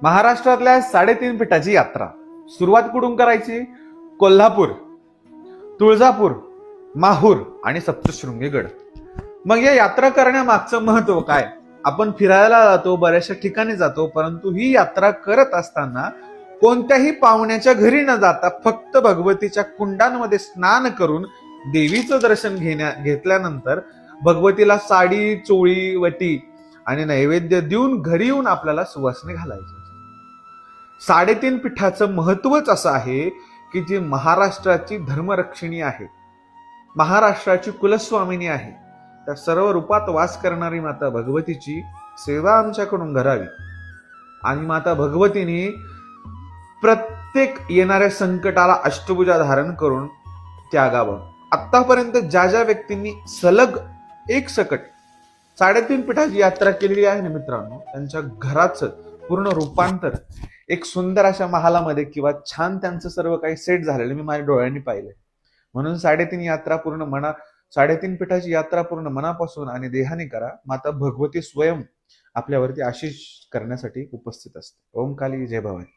महाराष्ट्रातल्या 3.5 पीठाची यात्रा सुरुवात कुठून करायची? कोल्हापूर, तुळजापूर, माहूर आणि सप्तशृंगी गड. मग या यात्रा करण्यामागचं महत्व काय? आपण फिरायला जातो, बऱ्याचशा ठिकाणी जातो, परंतु ही यात्रा करत असताना कोणत्याही पाहुण्याच्या घरी न जाता फक्त भगवतीच्या कुंडांमध्ये स्नान करून देवीचं दर्शन घेतल्यानंतर भगवतीला साडी, चोळी, वटी आणि नैवेद्य देऊन घरी येऊन आपल्याला सुवासने घालायचे. 3.5 पीठाचं महत्वच असं आहे की जी महाराष्ट्राची धर्मरक्षिणी आहे, महाराष्ट्राची कुलस्वामिनी आहे. त्या सर्व रूपात वास करणारी माता भगवतीची सेवा आमच्याकडून करावी आणि माता भगवतीने प्रत्येक येणाऱ्या संकटाला अष्टभुजा धारण करून त्यागावं. आतापर्यंत ज्या ज्या व्यक्तींनी सलग एक सकट 3.5 पीठाची यात्रा केलेली आहे ना मित्रांनो, त्यांच्या घराचं पूर्ण रूपांतर एक सुंदर अशा महालामध्ये किंवा छान त्यांचं सर्व काही सेट झालेलं मी माझ्या डोळ्यांनी पाहिलंय. म्हणून 3.5 पीठाची यात्रा पूर्ण मनापासून आणि देहाने करा. माता भगवती स्वयं आपल्यावरती आशीष करण्यासाठी उपस्थित असते. ओम काली जय भवानी.